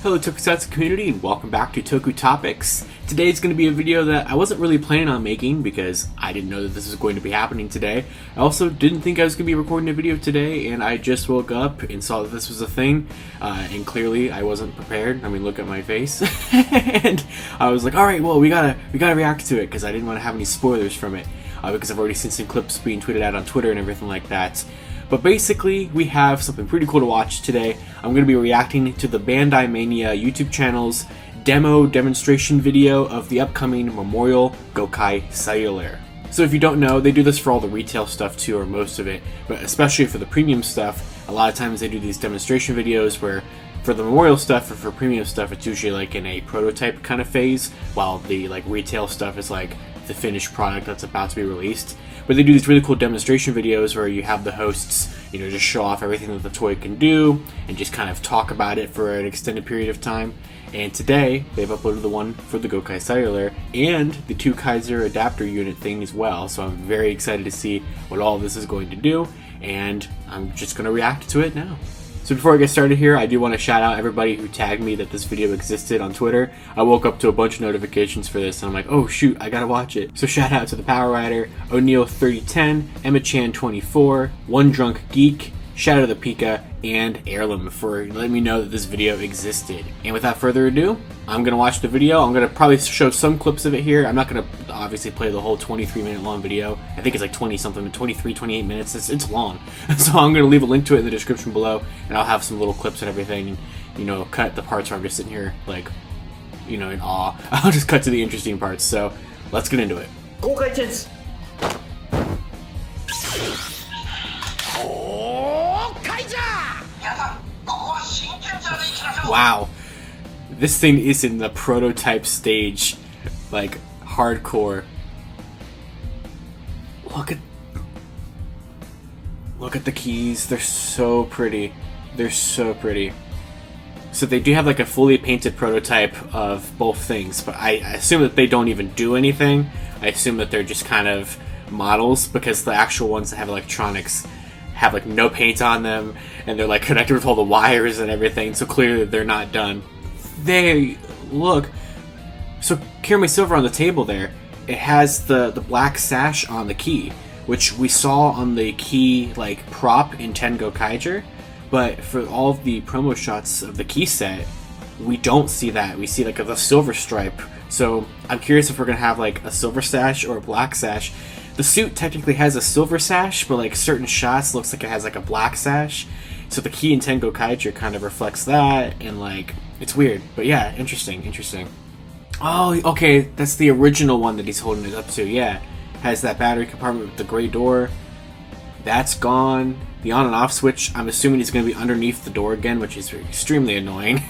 Hello Tokusatsu community and welcome back to Toku Topics. Today's going to be a video that I wasn't really planning on making because I didn't know that this was going to be happening today. I also didn't think I was going to be recording a video today, and I just woke up and saw that this was a thing, and clearly I wasn't prepared. I mean, look at my face. And I was like, alright, well, we gotta react to it because I didn't want to have any spoilers from it, because I've already seen some clips being tweeted out on Twitter and everything like that. But basically, we have something pretty cool to watch today. I'm going to be reacting to the Bandai Mania YouTube channel's demonstration video of the upcoming Memorial GokaiCellular. So if you don't know, they do this for all the retail stuff too, or most of it, but especially for the premium stuff, a lot of times they do these demonstration videos where for the Memorial stuff or for premium stuff, it's usually like in a prototype kind of phase, while the like retail stuff is like the finished product that's about to be released. But they do these really cool demonstration videos where you have the hosts, just show off everything that the toy can do and just kind of talk about it for an extended period of time. And today, they've uploaded the one for the GokaiCellular and the 2 Kaiser adapter unit thing as well. So I'm very excited to see what all of this is going to do, and I'm just going to react to it now. So before I get started here, I do want to shout out everybody who tagged me that this video existed on Twitter. I woke up to a bunch of notifications for this and I'm like, oh shoot, I gotta watch it. So shout out to the Power Rider, O'Neill3010, Emma-chan24, One Drunk Geek, Shadow the Pika, and Heirloom for letting me know that this video existed. And without further ado, I'm going to watch the video. I'm going to probably show some clips of it here. I'm not going to obviously play the whole 23-minute long video. I think it's like 20-something, 23, 28 minutes. It's long. So I'm going to leave a link to it in the description below, and I'll have some little clips and everything, and, cut the parts where I'm just sitting here, like, in awe. I'll just cut to the interesting parts. So let's get into it. Wow, this thing is in the prototype stage, like hardcore. Look at the keys. They're so pretty. They're so pretty. So they do have like a fully painted prototype of both things, but I assume that they don't even do anything. I assume that they're just kind of models, because the actual ones that have electronics have like no paint on them, and they're like connected with all the wires and everything, so clearly they're not done. They look so Kirame Silver on the table there. It has the black sash on the key, which we saw on the key like prop in Ten Gokaiger, but for all of the promo shots of the key set, we don't see that. We see like the silver stripe. So I'm curious if we're gonna have like a silver sash or a black sash. The suit technically has a silver sash, but like certain shots looks like it has like a black sash. So the key in Ten Gokaiger kind of reflects that, and like it's weird. But yeah, interesting. Oh, okay, that's the original one that he's holding it up to. Yeah, has that battery compartment with the gray door. That's gone. The on and off switch, I'm assuming is going to be underneath the door again, which is extremely annoying.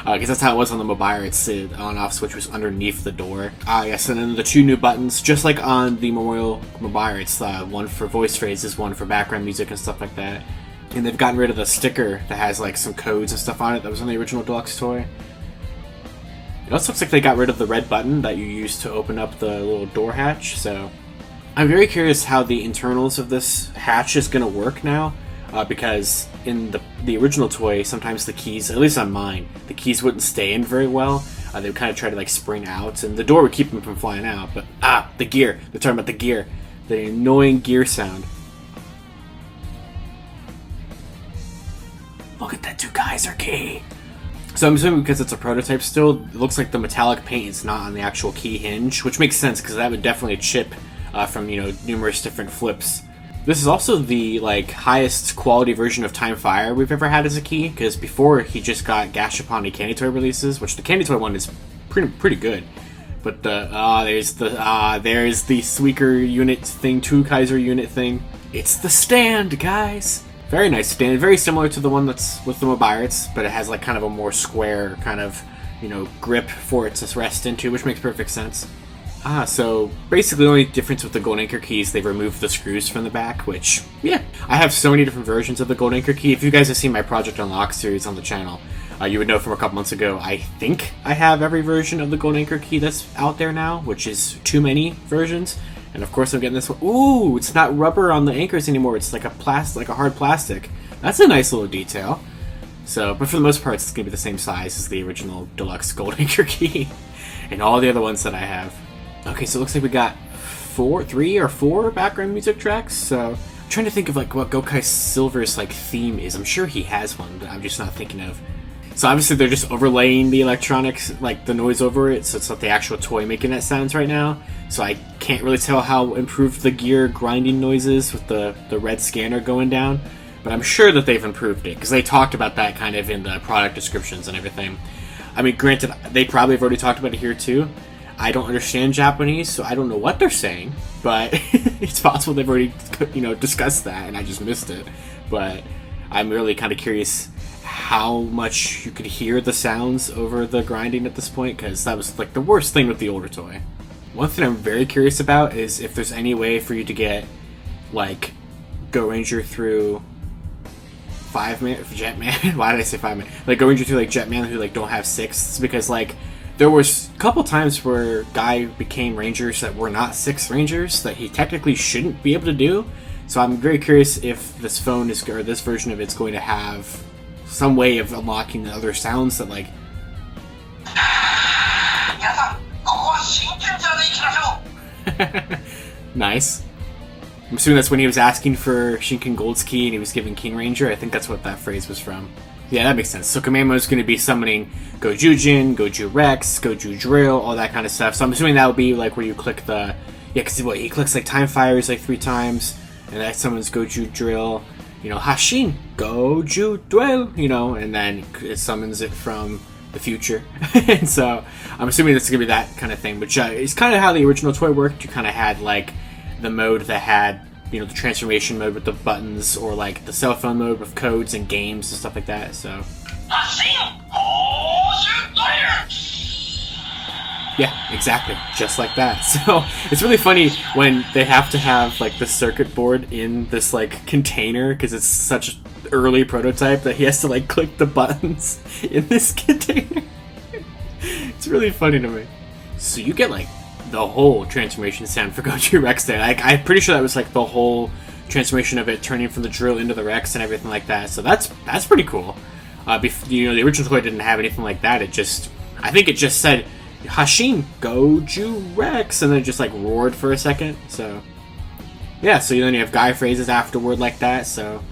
Because that's how it was on the Mobiritz. The on-off switch was underneath the door. Yes, and then the 2 new buttons, just like on the Memorial Mobiritz, one for voice phrases, one for background music and stuff like that. And they've gotten rid of the sticker that has like some codes and stuff on it that was on the original deluxe toy. It also looks like they got rid of the red button that you use to open up the little door hatch, so I'm very curious how the internals of this hatch is going to work now. Because in the original toy, sometimes the keys, at least on mine, the keys wouldn't stay in very well. They would kind of try to like spring out, and the door would keep them from flying out. But the gear. They're talking about the gear. The annoying gear sound. Look at that 2 Kaiser key. So I'm assuming because it's a prototype still, it looks like the metallic paint is not on the actual key hinge, which makes sense because that would definitely chip from numerous different flips. This is also the highest quality version of Time Fire we've ever had as a key, because before he just got Gashapani Candy Toy releases, which the Candy Toy one is pretty good. But there's the Suiker unit thing, 2 Kaiser unit thing. It's the stand, guys. Very nice stand, very similar to the one that's with the Mobiritz, but it has like kind of a more square kind of grip for it to rest into, which makes perfect sense. So basically the only difference with the Gold Anchor key is they've removed the screws from the back, which, yeah. I have so many different versions of the Gold Anchor key. If you guys have seen my Project Unlock series on the channel, you would know from a couple months ago, I think I have every version of the Gold Anchor key that's out there now, which is too many versions. And of course I'm getting this one. Ooh, it's not rubber on the anchors anymore. It's like a hard plastic. That's a nice little detail. So, but for the most part, it's going to be the same size as the original deluxe Gokaiger key and all the other ones that I have. Okay, so it looks like we got 3 or 4 background music tracks. So I'm trying to think of like what GokaiCellular's like theme is. I'm sure he has one, but I'm just not thinking of. So obviously they're just overlaying the electronics, like the noise over it, so it's not the actual toy making that sounds right now. So I can't really tell how improved the gear grinding noise is with the red scanner going down. But I'm sure that they've improved it, because they talked about that kind of in the product descriptions and everything. I mean, granted, they probably have already talked about it here too. I don't understand Japanese, so I don't know what they're saying, but it's possible they've already, discussed that and I just missed it. But I'm really kind of curious how much you could hear the sounds over the grinding at this point, because that was like the worst thing with the older toy. One thing I'm very curious about is if there's any way for you to get like Go Ranger through Jetman. Why did I say 5-man? Like Go Ranger through like Jetman who like don't have 6s, because like there was a couple times where Guy became Rangers that were not 6 Rangers that he technically shouldn't be able to do. So I'm very curious if this phone is, or this version of it's going to have some way of unlocking the other sounds that like. Nice. I'm assuming that's when he was asking for Shinken Gold's key and he was giving King Ranger. I think that's what that phrase was from. Yeah, that makes sense. So Kamemo is going to be summoning Gojujin, Goju Rex, Goju Drill, all that kind of stuff. So I'm assuming that would be like where you click the... Yeah, because he clicks like Time Fires like 3 times, and that summons Goju Drill, Hashin, Goju Drill, and then it summons it from the future. And so I'm assuming that's going to be that kind of thing, which is kind of how the original toy worked. You kind of had like the mode that had, the transformation mode with the buttons, or like the cell phone mode with codes and games and stuff like that, so. Yeah, exactly. Just like that. So, it's really funny when they have to have like the circuit board in this like container, because it's such an early prototype that he has to like click the buttons in this container. It's really funny to me. So you get like the whole transformation sound for Goju Rex there. I'm pretty sure that was like the whole transformation of it turning from the drill into the Rex and everything like that. So that's pretty cool. The original toy didn't have anything like that. I think it just said Hashin Goju Rex, and then it just like roared for a second. So yeah, so then you have Guy phrases afterward like that. So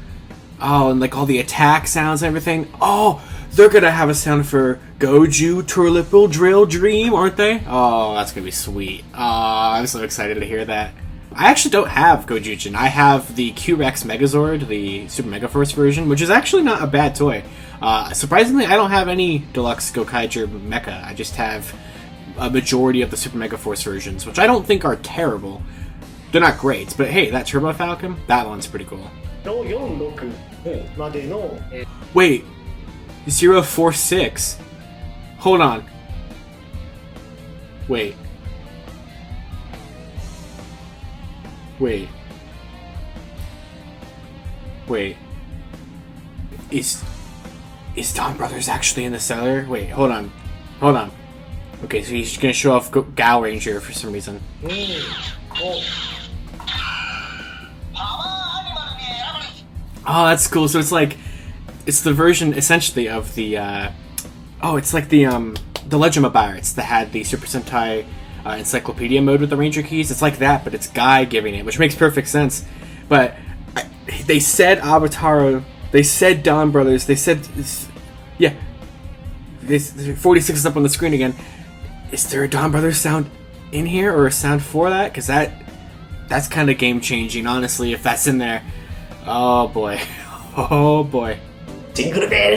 and like all the attack sounds and everything. They're gonna have a sound for Goju Turlipple Drill Dream, aren't they? Oh, that's gonna be sweet. I'm so excited to hear that. I actually don't have Gojujin. I have the Q-Rex Megazord, the Super Mega Force version, which is actually not a bad toy. Surprisingly, I don't have any deluxe Gokaiger mecha. I just have a majority of the Super Mega Force versions, which I don't think are terrible. They're not great, but hey, that Turbo Falcon, that one's pretty cool. Wait. 046. Hold on. Wait. Is Don Brothers actually in the cellar? Wait, hold on. Okay, so he's gonna show off Gal Ranger for some reason. Oh, that's cool. So it's like, it's the version essentially of the it's like the Legend of Pirates that had the Super Sentai encyclopedia mode with the Ranger keys. It's like that, but it's Guy giving it, which makes perfect sense. But they said Avataro, they said Don Brothers, they said 46 is up on the screen again. Is there a Don Brothers sound in here, or a sound for that? Because that's kind of game changing, honestly, if that's in there. Oh boy. Jingle bell,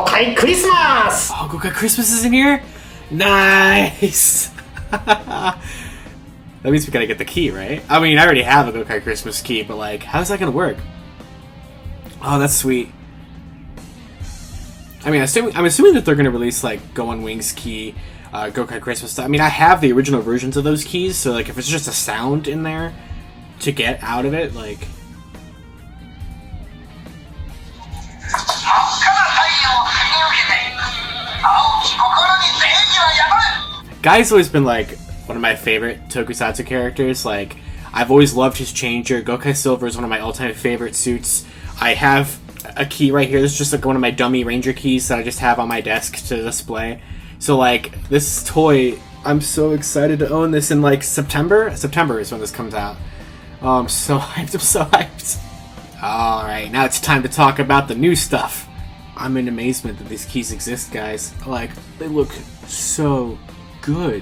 Gokai Christmas! Oh, Gokai Christmas is in here? Nice! That means we gotta get the key, right? I mean, I already have a Gokai Christmas key, but like, how's that gonna work? Oh, that's sweet. I mean, I'm assuming that they're gonna release like Go on Wings key, Gokai Christmas stuff. I mean, I have the original versions of those keys, so like if it's just a sound in there to get out of it, like... Guy's always been like one of my favorite tokusatsu characters. Like, I've always loved his changer. GokaiCellular is one of my all-time favorite suits. I have a key right here. This is just like one of my dummy Ranger keys that I just have on my desk to display. So like this toy, I'm so excited to own this in like September. September is when this comes out. I'm so hyped. I'm so hyped. Alright, now it's time to talk about the new stuff. I'm in amazement that these keys exist, guys. Like, they look so good.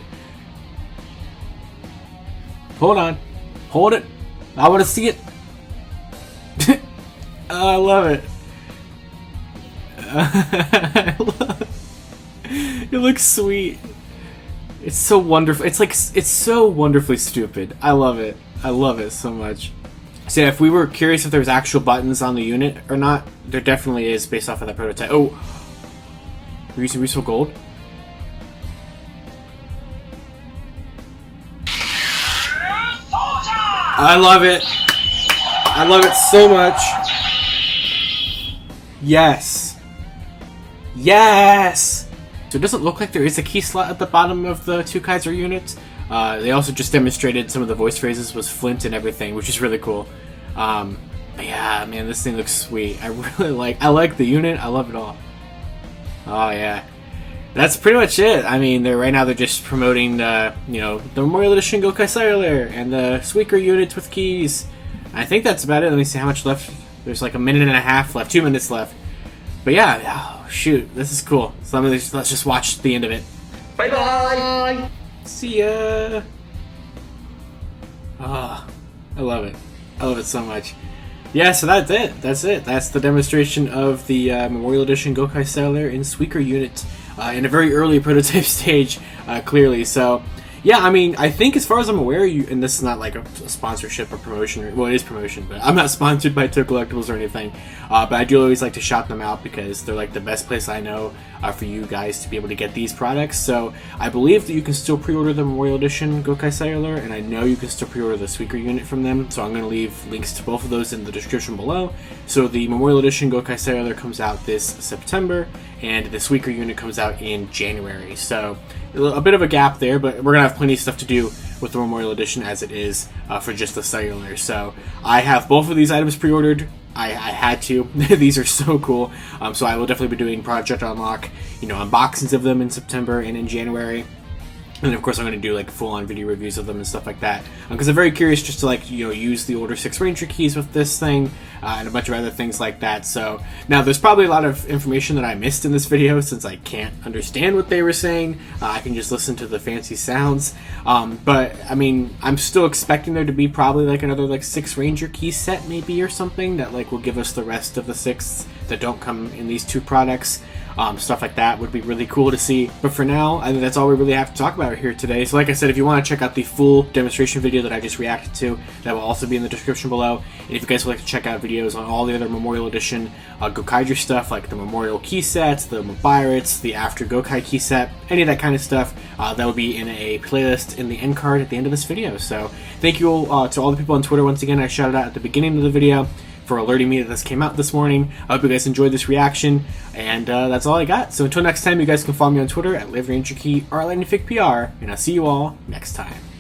Hold on. Hold it. I want to see it. Oh, I love it. I love it. It looks sweet. It's so wonderful. It's like, it's so wonderfully stupid. I love it. I love it so much. So yeah, if we were curious if there was actual buttons on the unit or not, there definitely is based off of that prototype. Oh, we're using reusable gold. I love it. I love it so much. Yes. Yes. So it doesn't look like there is a key slot at the bottom of the two Kaiser units. They also just demonstrated some of the voice phrases was Flint and everything, which is really cool. But yeah, man, this thing looks sweet. I like the unit. I love it all. Oh yeah, that's pretty much it. I mean, right now they're just promoting the Memorial Edition GokaiCellular and the Squeaker units with keys. I think that's about it. Let me see how much left. There's like a minute and a half left, 2 minutes left. But yeah, oh, shoot, this is cool. So let's just watch the end of it. Bye bye. See ya! Ah, I love it. I love it so much. Yeah, so that's it. That's it. That's the demonstration of the Memorial Edition GokaiCellular in Squeaker unit in a very early prototype stage, clearly. So, yeah, I mean, I think as far as I'm aware, and this is not like a sponsorship or promotion. Well, it is promotion, but I'm not sponsored by Toy Collectibles or anything. But I do always like to shop them out because they're like the best place I know for you guys to be able to get these products. So I believe that you can still pre-order the Memorial Edition GokaiCellular, and I know you can still pre-order the Squeaker unit from them. So I'm going to leave links to both of those in the description below. So the Memorial Edition GokaiCellular comes out this September, and the Squeaker unit comes out in January. So a bit of a gap there, but we're going to have plenty of stuff to do with the Memorial Edition as it is for just the cellular. So I have both of these items pre-ordered. I had to. These are so cool. So I will definitely be doing Project Unlock, unboxings of them in September and in January. And of course I'm going to do like full-on video reviews of them and stuff like that. Because I'm very curious just to use the older 6 Ranger keys with this thing and a bunch of other things like that. So now there's probably a lot of information that I missed in this video since I can't understand what they were saying. I can just listen to the fancy sounds. But I mean, I'm still expecting there to be probably like another like 6 Ranger key set maybe or something that like will give us the rest of the 6 that don't come in these 2 products. Stuff like that would be really cool to see. But for now, I think that's all we really have to talk about here today. So like I said, if you want to check out the full demonstration video that I just reacted to, that will also be in the description below. And if you guys would like to check out videos on all the other Memorial Edition Gokaiger stuff, like the Memorial key sets, the Pirates, the After Gokai key set, any of that kind of stuff, that will be in a playlist in the end card at the end of this video. So thank you all to all the people on Twitter once again I shouted out at the beginning of the video for alerting me that this came out this morning. I hope you guys enjoyed this reaction, and that's all I got. So until next time, you guys can follow me on Twitter at LiveRangerKey or at LightningFigPR, and I'll see you all next time.